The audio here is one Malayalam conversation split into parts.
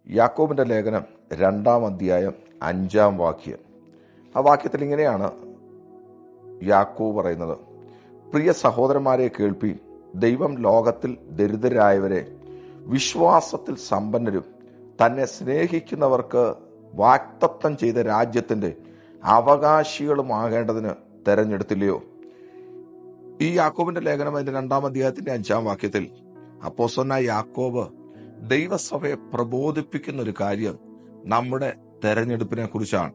യാക്കോബിന്റെ ലേഖനം 2-ാം അധ്യായം 5-ാം വാക്യം. ആ വാക്യത്തിൽ ഇങ്ങനെയാണ് യാക്കോബ് പറയുന്നത്: പ്രിയ സഹോദരന്മാരെ കേൾപ്പി, ദൈവം ലോകത്തിൽ ദരിദ്രരായവരെ വിശ്വാസത്തിൽ സമ്പന്നരും തന്നെ സ്നേഹിക്കുന്നവർക്ക് വാഗ്ദത്തം ചെയ്ത രാജ്യത്തിന്റെ അവകാശികളുമാകേണ്ടതിന് തെരഞ്ഞെടുത്തില്ലയോ. ഈ യാക്കോബിന്റെ ലേഖനം അതിന്റെ 2-ാം അധ്യായത്തിന്റെ 5-ാം വാക്യത്തിൽ അപ്പോസ്തലനായ യാക്കോബ് ദൈവസഭയെ പ്രബോധിപ്പിക്കുന്ന ഒരു കാര്യം നമ്മുടെ തെരഞ്ഞെടുപ്പിനെ കുറിച്ചാണ്.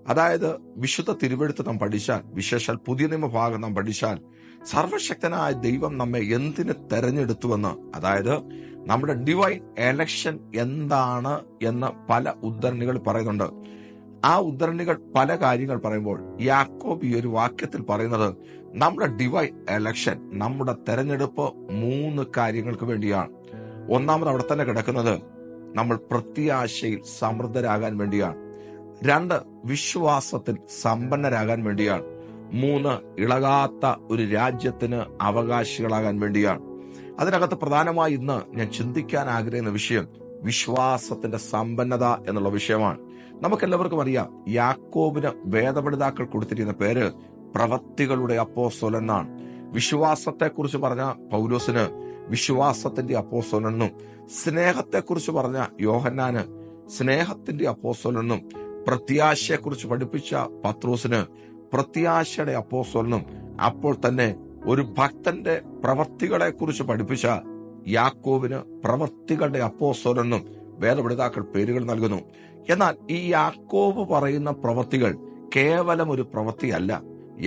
അതായത് വിശുദ്ധ തിരുവെഴുത്ത് നാം പഠിച്ചാൽ, വിശേഷാൽ പുതിയ നിയമഭാഗം നാം പഠിച്ചാൽ, സർവശക്തനായ ദൈവം നമ്മെ എന്തിന് തെരഞ്ഞെടുത്തുവെന്ന്, അതായത് നമ്മുടെ ഡിവൈൻ എലക്ഷൻ എന്താണ് എന്ന് പല ഉദ്ധരണികൾ പറയുന്നുണ്ട്. ആ ഉദ്ധരണികൾ പല കാര്യങ്ങൾ പറയുമ്പോൾ യാക്കോബ് ഈ ഒരു വാക്യത്തിൽ പറയുന്നത് നമ്മുടെ ഡിവൈൻ എലക്ഷൻ, നമ്മുടെ തെരഞ്ഞെടുപ്പ് 3 കാര്യങ്ങൾക്ക് വേണ്ടിയാണ്. ഒന്നാമത് അവിടെ തന്നെ കിടക്കുന്നത് നമ്മൾ പ്രത്യാശയിൽ സമൃദ്ധരാകാൻ വേണ്ടിയാണ്. 2 വിശ്വാസത്തിൽ സമ്പന്നരാകാൻ വേണ്ടിയാണ്. 3 ഇളകാത്ത ഒരു രാജ്യത്തിന് അവകാശികളാകാൻ വേണ്ടിയാണ്. അതിനകത്ത് പ്രധാനമായി ഇന്ന് ഞാൻ ചിന്തിക്കാൻ ആഗ്രഹിക്കുന്ന വിഷയം വിശ്വാസത്തിന്റെ സമ്പന്നത എന്നുള്ള വിഷയമാണ്. നമുക്കെല്ലാവർക്കും അറിയാം, യാക്കോബിന് വേദപഠിതാക്കൾ കൊടുത്തിരിക്കുന്ന പേര് പ്രവൃത്തികളുടെ അപ്പോസ്തലൻ എന്നാണ്. വിശ്വാസത്തെക്കുറിച്ച് പറഞ്ഞ പൗലോസിന് വിശ്വാസത്തിന്റെ അപ്പോസ്തലനെന്നും, സ്നേഹത്തെക്കുറിച്ച് പറഞ്ഞ യോഹന്നാന് സ്നേഹത്തിന്റെ അപ്പോസ്തലനെന്നും, പ്രത്യാശയെക്കുറിച്ച് പഠിപ്പിച്ച പത്രോസിന് പ്രത്യാശയുടെ അപ്പോസ്തലനെന്നും, അപ്പോൾ തന്നെ ഒരു ഭക്തന്റെ പ്രവൃത്തികളെ കുറിച്ച് പഠിപ്പിച്ച യാക്കോബിന് പ്രവൃത്തികളുടെ അപ്പോസ്തലനെന്നും വേദപഠിതാക്കൾ പേരുകൾ നൽകുന്നു. എന്നാൽ ഈ യാക്കോബ് പറയുന്ന പ്രവൃത്തികൾ കേവലം ഒരു പ്രവൃത്തിയല്ല.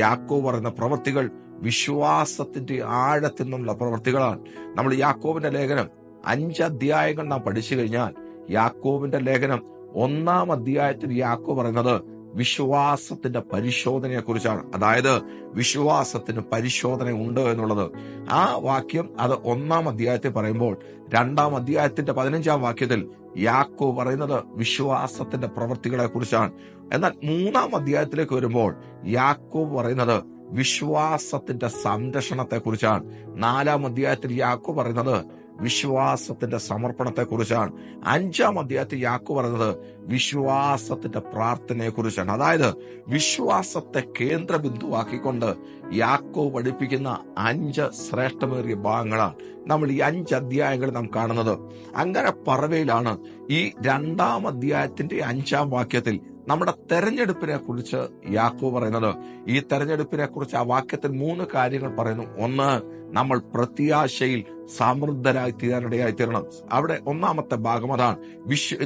യാക്കോബ് പറയുന്ന പ്രവൃത്തികൾ വിശ്വാസത്തിന്റെ ആഴത്തിൽ നിന്നുള്ള പ്രവൃത്തികളാണ്. നമ്മൾ യാക്കോബിന്റെ ലേഖനം 5 അധ്യായങ്ങൾ നാം പഠിച്ചു കഴിഞ്ഞാൽ, യാക്കോബിന്റെ ലേഖനം 1-ാം അധ്യായത്തിൽ യാക്കോബ് പറയുന്നത് വിശ്വാസത്തിന്റെ പരിശോധനയെ കുറിച്ചാണ്. അതായത് വിശ്വാസത്തിന് പരിശോധന ഉണ്ട് എന്നുള്ളത്. ആ വാക്യം അത് 1-ാം അധ്യായത്തിൽ പറയുമ്പോൾ 2-ാം അധ്യായത്തിന്റെ 15-ാം വാക്യത്തിൽ യാക്കോബ് പറയുന്നത് വിശ്വാസത്തിന്റെ പ്രവൃത്തികളെ കുറിച്ചാണ്. എന്നാൽ 3-ാം അധ്യായത്തിലേക്ക് വരുമ്പോൾ യാക്കോബ് പറയുന്നത് വിശ്വാസത്തിന്റെ സംരക്ഷണത്തെ കുറിച്ചാണ്. 4-ാം അധ്യായത്തിൽ യാക്കോബ് പറയുന്നത് വിശ്വാസത്തിന്റെ സമർപ്പണത്തെ കുറിച്ചാണ്. 5-ാം അധ്യായത്തിൽ യാക്കോബ് പറയുന്നത് വിശ്വാസത്തിന്റെ പ്രാർത്ഥനയെ കുറിച്ചാണ്. അതായത് വിശ്വാസത്തെ കേന്ദ്രബിന്ദുവാക്കിക്കൊണ്ട് യാക്കോബ് പഠിപ്പിക്കുന്ന 5 ശ്രേഷ്ഠമേറിയ ഭാഗങ്ങളാണ് നമ്മൾ ഈ 5 അധ്യായങ്ങൾ നാം കാണുന്നത്. അങ്ങനെ പറവയിലാണ് ഈ 2-ാം അധ്യായത്തിന്റെ 5-ാം വാക്യത്തിൽ നമ്മുടെ തെരഞ്ഞെടുപ്പിനെ കുറിച്ച് യാക്കോബ് പറയുന്നത്. ഈ തെരഞ്ഞെടുപ്പിനെ കുറിച്ച് ആ വാക്യത്തിൽ 3 കാര്യങ്ങൾ പറയുന്നു. 1, നമ്മൾ പ്രത്യാശയിൽ സമൃദ്ധരായി തീരാനിടയായി തീരണം. അവിടെ 1-ാമത്തെ ഭാഗം അതാണ്.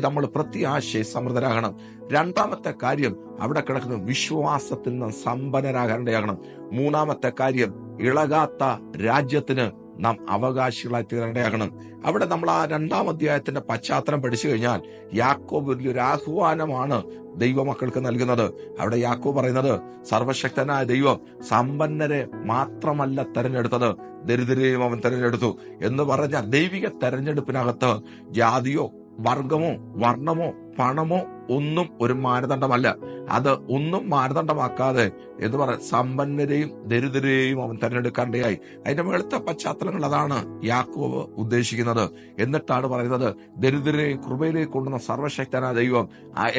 നമ്മൾ പ്രത്യാശയിൽ സമൃദ്ധരാകണം. 2-ാമത്തെ കാര്യം അവിടെ കിടക്കുന്നു, വിശ്വാസത്തിൽ നിന്ന് സമ്പന്നരാകാനിടയാകണം. 3-ാമത്തെ കാര്യം, ഇളകാത്ത രാജ്യത്തിന് നാം അവകാശികളായി തീരേണ്ടയാകണം. അവിടെ നമ്മൾ ആ 2-ാം അധ്യായത്തിന്റെ പശ്ചാത്തലം പഠിച്ചു കഴിഞ്ഞാൽ യാക്കോബ് വലിയൊരു ആഹ്വാനമാണ് ദൈവമക്കൾക്ക് നൽകുന്നത്. അവിടെ യാക്കോബ് പറയുന്നത് സർവശക്തനായ ദൈവം സമ്പന്നരെ മാത്രമല്ല തെരഞ്ഞെടുത്തത്, ദരിദ്രരെയും അവൻ തെരഞ്ഞെടുത്തു എന്ന് പറഞ്ഞ ദൈവിക തെരഞ്ഞെടുപ്പിനകത്ത് ജാതിയോ വർഗമോ വർണ്ണമോ പണമോ ഒന്നും ഒരു മാനദണ്ഡമല്ല. അത് ഒന്നും മാനദണ്ഡമാക്കാതെ എന്ന് പറയാൻ സമ്പന്നരെയും ദരിദ്രരെയും അവൻ തെരഞ്ഞെടുക്കാനിടയായി. അതിന്റെ മേളത്തെ പശ്ചാത്തലങ്ങൾ അതാണ് യാക്കോബ് ഉദ്ദേശിക്കുന്നത്. എന്നിട്ടാണ് പറയുന്നത് ദരിദ്രരെയും കൃപയിലേക്ക് കൊണ്ടുവന്ന സർവശക്തനായ ദൈവം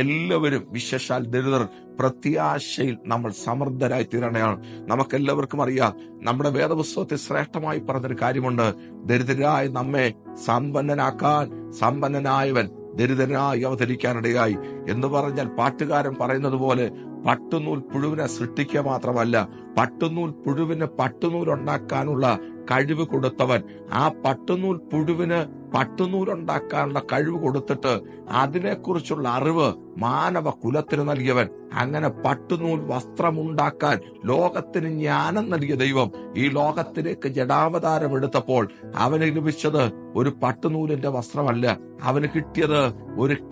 എല്ലാവരും, വിശേഷാൽ ദരിദ്രർ, പ്രത്യാശയിൽ നമ്മൾ സമൃദ്ധരായി തീരണയാണ്. നമുക്കെല്ലാവർക്കും അറിയാം, നമ്മുടെ വേദപുസ്തകത്തിൽ ശ്രേഷ്ഠമായി പറഞ്ഞൊരു കാര്യമുണ്ട്. ദരിദ്രരായ നമ്മെ സമ്പന്നനാക്കാൻ സമ്പന്നനായവൻ ദരിദ്രനായി അവതരിക്കാനിടയായി എന്ന് പറഞ്ഞാൽ, പാട്ടുകാരൻ പറയുന്നത് പോലെ പട്ടുനൂൽ പുഴുവിനെ സൃഷ്ടിക്കുക മാത്രമല്ല, പട്ടുനൂൽ പുഴുവിന് പട്ടുനൂലുണ്ടാക്കാനുള്ള കഴിവ് കൊടുത്തവൻ, ആ പട്ടുനൂൽ പുഴുവിന് പട്ടുനൂലുണ്ടാക്കാനുള്ള കഴിവ് കൊടുത്തിട്ട് അതിനെക്കുറിച്ചുള്ള അറിവ് മാനവ കുലത്തിന് നൽകിയവൻ, അങ്ങനെ പട്ടുനൂൽ വസ്ത്രമുണ്ടാക്കാൻ ലോകത്തിന് ജ്ഞാനം നൽകിയ ദൈവം ഈ ലോകത്തിലേക്ക് ജഡാവതാരം എടുത്തപ്പോൾ അവന് ലഭിച്ചത് ഒരു പട്ടുനൂലിന്റെ വസ്ത്രമല്ല. അവന് കിട്ടിയത്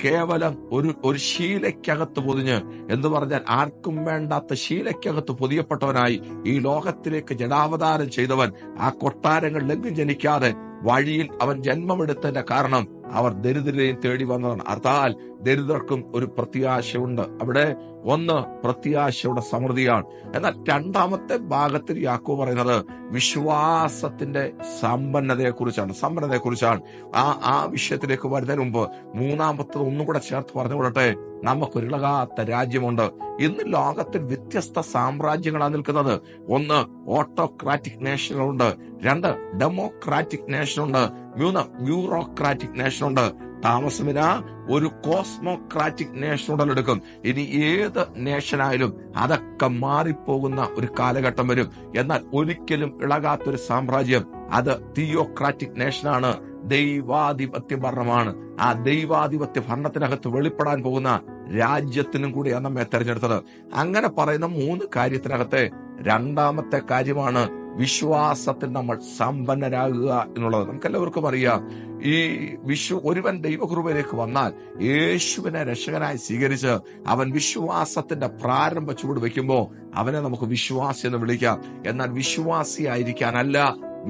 കേവലം ഒരു ശീലയ്ക്കകത്ത് പൊതിഞ്ഞ്, എന്ന് പറഞ്ഞാൽ ആർക്കും വേണ്ടാത്ത ശീലയ്ക്കകത്ത് പൊതിയപ്പെട്ടവനായി ഈ ലോകത്തിലേക്ക് ജഡാവതാരം ചെയ്തവൻ ആ കൊട്ടാരങ്ങളിലെങ്ങും ജനിക്കാതെ വഴിയിൽ അവൻ ജന്മമെടുത്തതിന്റെ കാരണം അവർ ദരിദ്രരെയും തേടി വന്നതാണ്. അർത്ഥാൽ ദരിദ്രർക്കും ഒരു പ്രത്യാശയുണ്ട്. അവിടെ ഒന്ന് പ്രത്യാശയുടെ സമൃദ്ധിയാണ്. എന്നാൽ രണ്ടാമത്തെ ഭാഗത്തിൽ യാക്കോബ് പറയുന്നത് വിശ്വാസത്തിന്റെ സമ്പന്നതയെക്കുറിച്ചാണ്. ആ വിഷയത്തിലേക്ക് വരുന്നതിന് മുമ്പ് മൂന്നാമത്തത് ഒന്നും കൂടെ ചേർത്ത് പറഞ്ഞു കൊള്ളട്ടെ. നമുക്കൊരിളകാത്ത രാജ്യമുണ്ട്. ഇന്ന് ലോകത്തിൽ വ്യത്യസ്ത സാമ്രാജ്യങ്ങളാണ് നിൽക്കുന്നത്. ഒന്ന്, ഓട്ടോക്രാറ്റിക് നേഷനുകളുണ്ട്. രണ്ട്, ഡെമോക്രാറ്റിക് നേഷനുണ്ട്. മൂന്ന്, ബ്യൂറോക്രാറ്റിക് നേഷനുണ്ട്. താമസമിന ഒരു കോസ്മോക്രാറ്റിക് നേഷൻ എടുക്കും. ഇനി ഏത് നേഷനായാലും അതൊക്കെ മാറിപ്പോകുന്ന ഒരു കാലഘട്ടം വരും. എന്നാൽ ഒരിക്കലും ഇളകാത്തൊരു സാമ്രാജ്യം അത് തിയോക്രാറ്റിക് നേഷനാണ്. ദൈവാധിപത്യ ഭരണമാണ്. ആ ദൈവാധിപത്യ ഭരണത്തിനകത്ത് വെളിപ്പെടാൻ പോകുന്ന രാജ്യത്തിനും കൂടിയാണ് നമ്മെ തെരഞ്ഞെടുത്തത്. അങ്ങനെ പറയുന്ന മൂന്ന് കാര്യത്തിനകത്തെ രണ്ടാമത്തെ കാര്യമാണ് വിശ്വാസത്തിൽ നമ്മൾ സമ്പന്നരാകുക എന്നുള്ളത്. നമുക്കെല്ലാവർക്കും അറിയാം, ഈ ഒരുവൻ ദൈവകൃപയിലേക്ക് വന്നാൽ, യേശുവിനെ രക്ഷകനായി സ്വീകരിച്ച് അവൻ വിശ്വാസത്തിന്റെ പ്രാരംഭ ചുവട് വെക്കുമ്പോൾ അവനെ നമുക്ക് വിശ്വാസി എന്ന് വിളിക്കാം. എന്നാൽ വിശ്വാസിയായിരിക്കാനല്ല,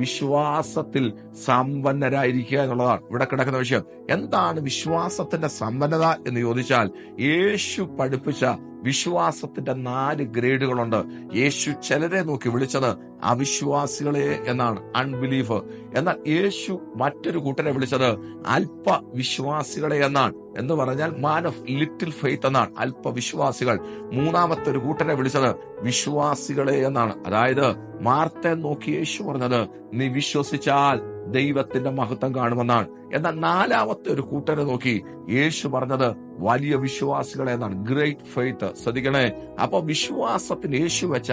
വിശ്വാസത്തിൽ സമ്പന്നരായിരിക്കുക എന്നുള്ളതാണ് ഇവിടെ കിടക്കുന്ന വിഷയം. എന്താണ് വിശ്വാസത്തിന്റെ സമ്പന്നത എന്ന് ചോദിച്ചാൽ, യേശു പഠിപ്പിച്ച വിശ്വാസത്തിന്റെ 4 ഗ്രേഡുകളുണ്ട്. യേശു ചിലരെ നോക്കി വിളിച്ചത് അവിശ്വാസികളെ എന്നാണ്, അൺബിലീഫ്. എന്നാൽ യേശു മറ്റൊരു കൂട്ടരെ വിളിച്ചത് അല്പ വിശ്വാസികളെ എന്നാണ്. എന്ന് പറഞ്ഞാൽ മാൻ ഓഫ് ലിറ്റിൽ ഫെയ്ത്ത് എന്നാണ്, അല്പവിശ്വാസികൾ. മൂന്നാമത്തെ ഒരു കൂട്ടരെ വിളിച്ചത് വിശ്വാസികളെ എന്നാണ്. അതായത് മാർത്തെ നോക്കി യേശു പറഞ്ഞത് നീ വിശ്വസിച്ചാൽ ദൈവത്തിന്റെ മഹത്വം കാണുമെന്നാണ്. എന്നാൽ നാലാമത്തെ ഒരു കൂട്ടരെ നോക്കി യേശു പറഞ്ഞത് വലിയ വിശ്വാസികളെ എന്നാണ്, ഗ്രേറ്റ് ഫെയ്ത്ത്. ശ്രദ്ധിക്കണേ, അപ്പൊ വിശ്വാസത്തിന് യേശു വെച്ച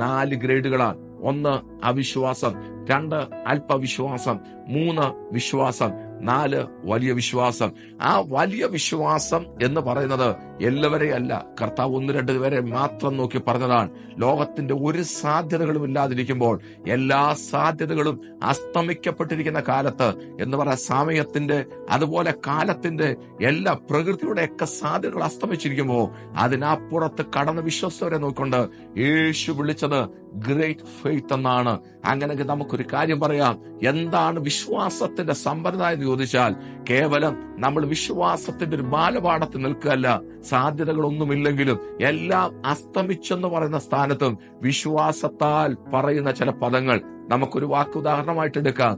4 ഗ്രേഡുകളാണ്. 1 അവിശ്വാസം, 2 അല്പവിശ്വാസം, 3 വിശ്വാസം, 4 വലിയ വിശ്വാസം. ആ വലിയ വിശ്വാസം എന്ന് പറയുന്നത് എല്ലാവരെയും അല്ല, കർത്താവ് 1-2 പേരെ മാത്രം നോക്കി പറഞ്ഞതാണ്. ലോകത്തിന്റെ ഒരു സാധ്യതകളും ഇല്ലാതിരിക്കുമ്പോൾ, എല്ലാ സാധ്യതകളും അസ്തമിക്കപ്പെട്ടിരിക്കുന്ന കാലത്ത് എന്ന് പറയാൻ, സമയത്തിന്റെ അതുപോലെ കാലത്തിന്റെ എല്ലാ പ്രകൃതിയുടെയൊക്കെ സാധ്യതകൾ അസ്തമിച്ചിരിക്കുമ്പോൾ അതിനപ്പുറത്ത് കടന്ന് വിശ്വസ്തവരെ നോക്കിക്കൊണ്ട് യേശു വിളിച്ചത് ഗ്രേറ്റ് ഫെയ്ത്ത് എന്നാണ്. അങ്ങനെ നമുക്കൊരു കാര്യം പറയാം, എന്താണ് വിശ്വാസത്തിന്റെ സമ്പന്നത എന്ന് ചോദിച്ചാൽ, കേവലം നമ്മൾ വിശ്വാസത്തിന്റെ ഒരു ബാലപാഠത്തിൽ നിൽക്കുകയല്ല. സാധ്യതകളൊന്നുമില്ലെങ്കിലും എല്ലാം അസ്തമിച്ചെന്ന് പറയുന്ന സ്ഥാനത്തും വിശ്വാസത്താൽ പറയുന്ന ചില പദങ്ങൾ നമുക്കൊരു വാക്ക് ഉദാഹരണമായിട്ട് എടുക്കാം.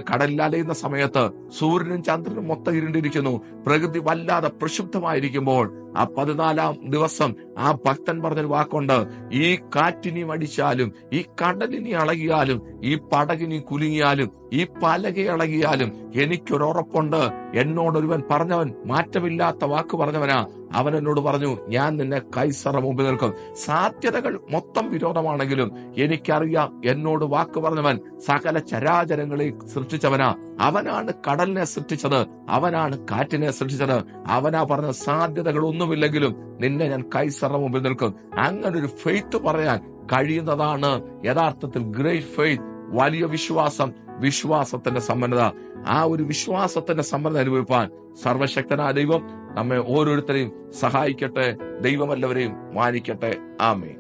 കടലിൽ അലയുന്ന സമയത്ത് സൂര്യനും ചന്ദ്രനും മൊത്തം ഇരുണ്ടിരിക്കുന്നു, പ്രകൃതി വല്ലാതെ പ്രക്ഷുബ്ധമായിരിക്കുമ്പോൾ ആ 14-ാം ദിവസം ആ ഭക്തൻ പറഞ്ഞൊരു വാക്കുണ്ട്, ഈ കാറ്റിനി അടിച്ചാലും, ഈ കടലിനി അളകിയാലും, ഈ പടകിനി കുലുങ്ങിയാലും, ഈ പലക ഇളകിയാലും എനിക്കൊരുറപ്പുണ്ട്. എന്നോടൊരുവൻ പറഞ്ഞവൻ, മാറ്റമില്ലാത്ത വാക്ക് പറഞ്ഞവനാ, അവൻ എന്നോട് പറഞ്ഞു, ഞാൻ നിന്നെ കൈസറ മുമ്പിൽ നിൽക്കും. സാധ്യതകൾ മൊത്തം വിരോധമാണെങ്കിലും എനിക്കറിയാം, എന്നോട് വാക്ക് പറഞ്ഞവൻ സകല ചരാചരങ്ങളെ സൃഷ്ടിച്ചവനാ. അവനാണ് കടലിനെ സൃഷ്ടിച്ചത്, അവനാണ് കാറ്റിനെ സൃഷ്ടിച്ചത്. അവനാ പറഞ്ഞ സാധ്യതകൾ ഒന്നുമില്ലെങ്കിലും നിന്നെ ഞാൻ കൈസറ മുമ്പിൽ നിൽക്കും. അങ്ങനെ ഒരു ഫെയ്ത്ത് പറയാൻ കഴിയുന്നതാണ് യഥാർത്ഥത്തിൽ ഗ്രേറ്റ് ഫെയ്ത്ത്, വലിയ വിശ്വാസം, വിശ്വാസത്തിന്റെ സമ്പന്നത. ആ ഒരു വിശ്വാസത്തിന്റെ സമ്പന്നത അനുഭവിപ്പാൻ സർവശക്തനായ ദൈവം നമ്മെ ഓരോരുത്തരെയും സഹായിക്കട്ടെ. ദൈവം എല്ലാവരെയും മാനിക്കട്ടെ. ആമേൻ.